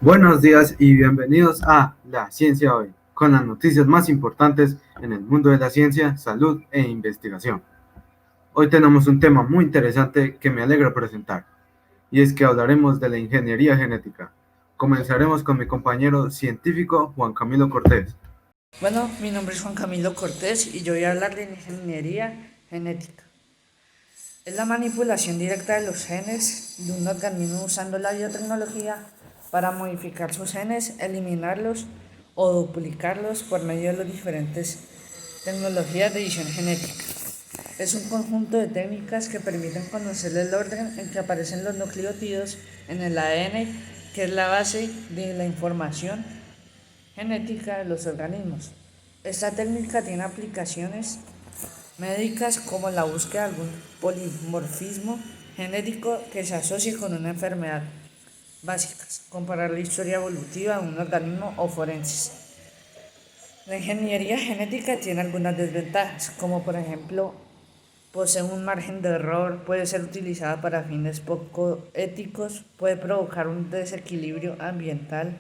Buenos días y bienvenidos a La Ciencia Hoy, con las noticias más importantes en el mundo de la ciencia, salud e investigación. Hoy tenemos un tema muy interesante que me alegra presentar, y es que hablaremos de la ingeniería genética. Comenzaremos con mi compañero científico Juan Camilo Cortés. Bueno, mi nombre es Juan Camilo Cortés y yo voy a hablar de ingeniería genética. Es la manipulación directa de los genes de un organismo usando la biotecnología para modificar sus genes, eliminarlos o duplicarlos por medio de las diferentes tecnologías de edición genética. Es un conjunto de técnicas que permiten conocer el orden en que aparecen los nucleótidos en el ADN, que es la base de la información genética de los organismos. Esta técnica tiene aplicaciones médicas como la búsqueda de algún polimorfismo genético que se asocie con una enfermedad, básicas, comparar la historia evolutiva de un organismo o forenses. La ingeniería genética tiene algunas desventajas, como por ejemplo posee un margen de error, puede ser utilizada para fines poco éticos, puede provocar un desequilibrio ambiental.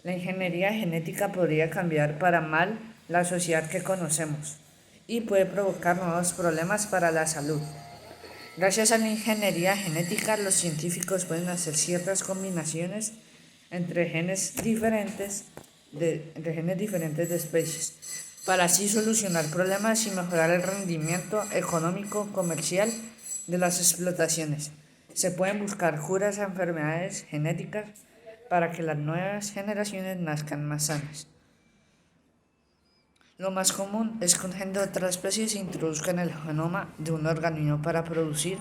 La ingeniería genética podría cambiar para mal la sociedad que conocemos y puede provocar nuevos problemas para la salud. Gracias a la ingeniería genética, los científicos pueden hacer ciertas combinaciones entre genes diferentes de especies, para así solucionar problemas y mejorar el rendimiento económico comercial de las explotaciones. Se pueden buscar curas a enfermedades genéticas para que las nuevas generaciones nazcan más sanas. Lo más común es que un gen de otra especie se introduzca en el genoma de un organismo para producir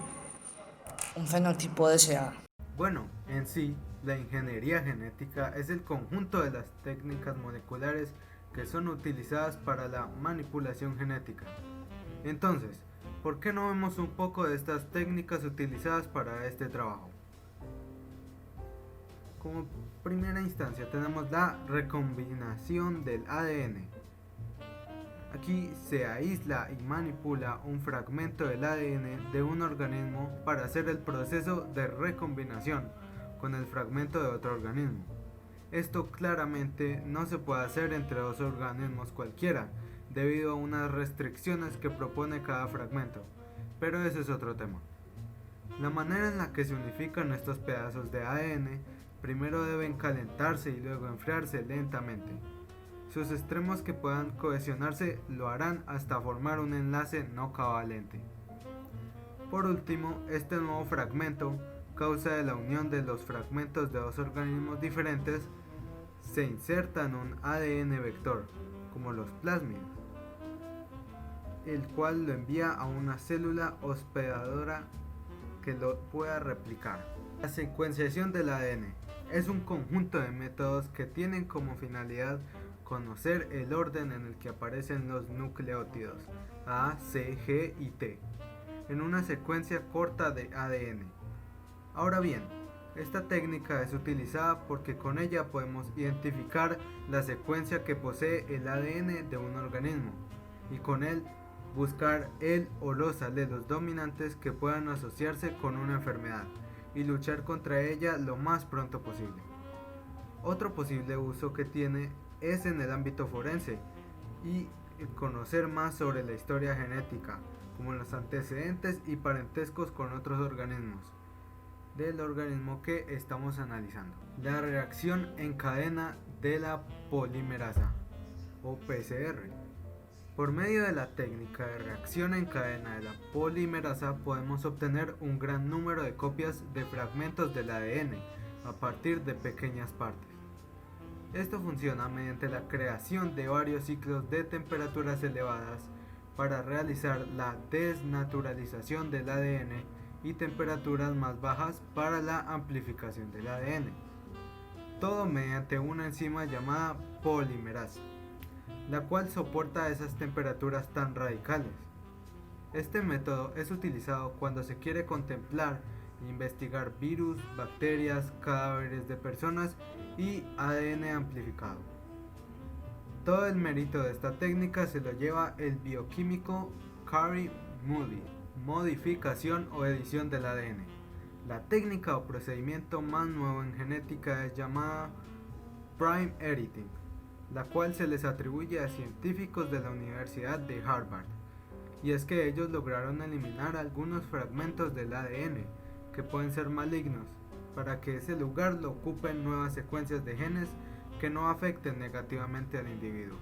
un fenotipo deseado. Bueno, en sí, la ingeniería genética es el conjunto de las técnicas moleculares que son utilizadas para la manipulación genética. Entonces, ¿por qué no vemos un poco de estas técnicas utilizadas para este trabajo? Como primera instancia tenemos la recombinación del ADN. Aquí se aísla y manipula un fragmento del ADN de un organismo para hacer el proceso de recombinación con el fragmento de otro organismo. Esto claramente no se puede hacer entre dos organismos cualquiera, debido a unas restricciones que propone cada fragmento, pero ese es otro tema. La manera en la que se unifican estos pedazos de ADN primero deben calentarse y luego enfriarse lentamente. Sus extremos que puedan cohesionarse lo harán hasta formar un enlace no covalente. Por último, este nuevo fragmento, causa de la unión de los fragmentos de dos organismos diferentes, se inserta en un ADN vector, como los plásmidos, el cual lo envía a una célula hospedadora que lo pueda replicar. La secuenciación del ADN es un conjunto de métodos que tienen como finalidad conocer el orden en el que aparecen los nucleótidos A, C, G y T en una secuencia corta de ADN. Ahora bien, esta técnica es utilizada porque con ella podemos identificar la secuencia que posee el ADN de un organismo y con él buscar el o los alelos dominantes que puedan asociarse con una enfermedad y luchar contra ella lo más pronto posible. Otro posible uso que tiene es en el ámbito forense y conocer más sobre la historia genética, como los antecedentes y parentescos con otros organismos del organismo que estamos analizando. La reacción en cadena de la polimerasa o PCR. Por medio de la técnica de reacción en cadena de la polimerasa podemos obtener un gran número de copias de fragmentos del ADN a partir de pequeñas partes. Esto funciona mediante la creación de varios ciclos de temperaturas elevadas para realizar la desnaturalización del ADN y temperaturas más bajas para la amplificación del ADN. Todo mediante una enzima llamada polimerasa, la cual soporta esas temperaturas tan radicales. Este método es utilizado cuando se quiere contemplar e investigar virus, bacterias, cadáveres de personas y ADN amplificado. Todo el mérito de esta técnica se lo lleva el bioquímico Carey Moody, modificación o edición del ADN, La técnica o procedimiento más nuevo en genética es llamada Prime Editing, la cual se les atribuye a científicos de la Universidad de Harvard, y es que ellos lograron eliminar algunos fragmentos del ADN que pueden ser malignos, para que ese lugar lo ocupen nuevas secuencias de genes que no afecten negativamente al individuo.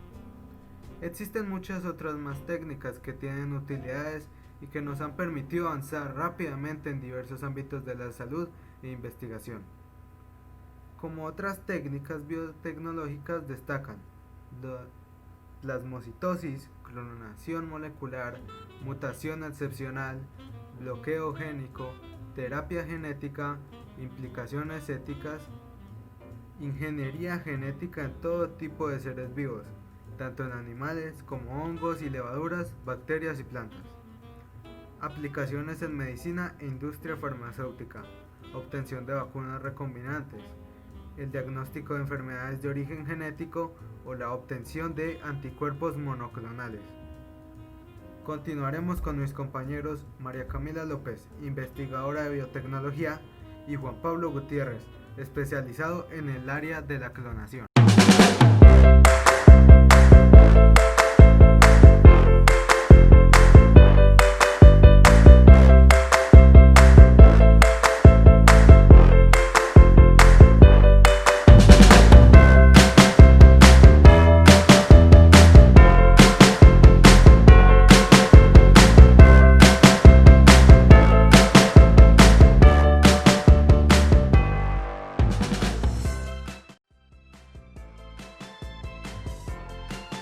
Existen muchas otras más técnicas que tienen utilidades y que nos han permitido avanzar rápidamente en diversos ámbitos de la salud e investigación. Como otras técnicas biotecnológicas destacan la plasmocitosis, clonación molecular, mutación excepcional, bloqueo génico, terapia genética, implicaciones éticas, ingeniería genética en todo tipo de seres vivos, tanto en animales como hongos y levaduras, bacterias y plantas. Aplicaciones en medicina e industria farmacéutica, obtención de vacunas recombinantes, el diagnóstico de enfermedades de origen genético o la obtención de anticuerpos monoclonales. Continuaremos con mis compañeros María Camila López, investigadora de biotecnología, y Juan Pablo Gutiérrez, especializado en el área de la clonación.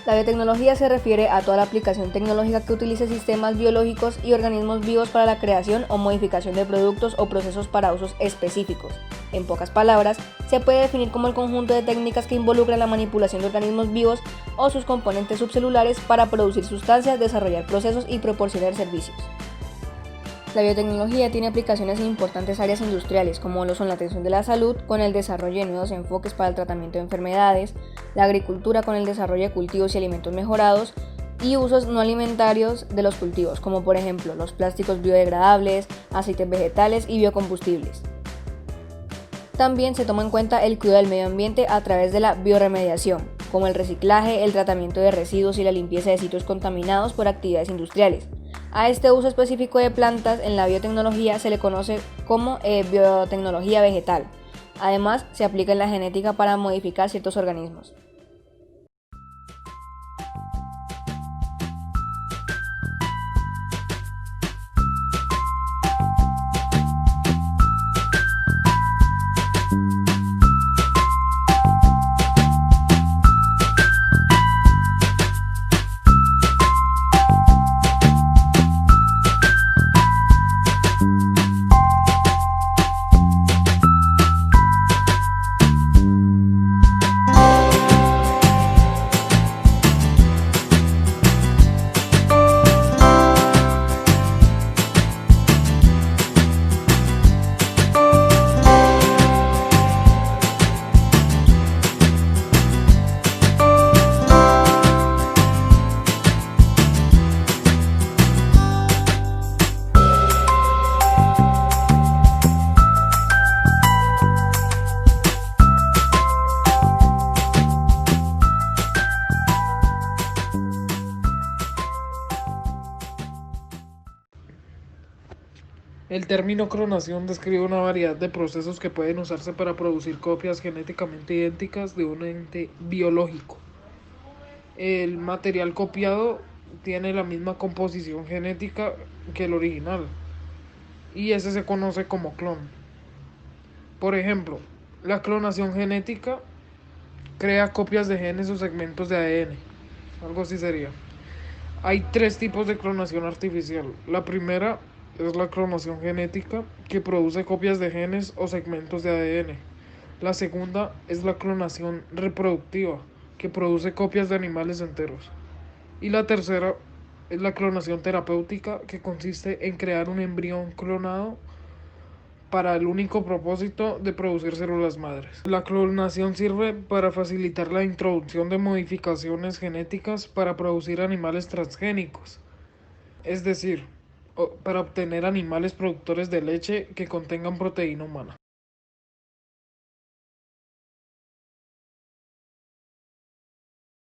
La biotecnología se refiere a toda la aplicación tecnológica que utilice sistemas biológicos y organismos vivos para la creación o modificación de productos o procesos para usos específicos. En pocas palabras, se puede definir como el conjunto de técnicas que involucran la manipulación de organismos vivos o sus componentes subcelulares para producir sustancias, desarrollar procesos y proporcionar servicios. La biotecnología tiene aplicaciones en importantes áreas industriales, como lo son la atención de la salud, con el desarrollo de nuevos enfoques para el tratamiento de enfermedades, la agricultura con el desarrollo de cultivos y alimentos mejorados, y usos no alimentarios de los cultivos, como por ejemplo los plásticos biodegradables, aceites vegetales y biocombustibles. También se toma en cuenta el cuidado del medio ambiente a través de la bioremediación, como el reciclaje, el tratamiento de residuos y la limpieza de sitios contaminados por actividades industriales. A este uso específico de plantas en la biotecnología se le conoce como biotecnología vegetal. Además, se aplica en la genética para modificar ciertos organismos. El término clonación describe una variedad de procesos que pueden usarse para producir copias genéticamente idénticas de un ente biológico. El material copiado tiene la misma composición genética que el original, y ese se conoce como clon. Por ejemplo, la clonación genética crea copias de genes o segmentos de ADN, algo así sería. Hay tres tipos de clonación artificial. La primera es la clonación genética, que produce copias de genes o segmentos de ADN. La segunda es la clonación reproductiva, que produce copias de animales enteros. Y la tercera es la clonación terapéutica, que consiste en crear un embrión clonado para el único propósito de producir células madres. La clonación sirve para facilitar la introducción de modificaciones genéticas para producir animales transgénicos. Es decir, para obtener animales productores de leche que contengan proteína humana.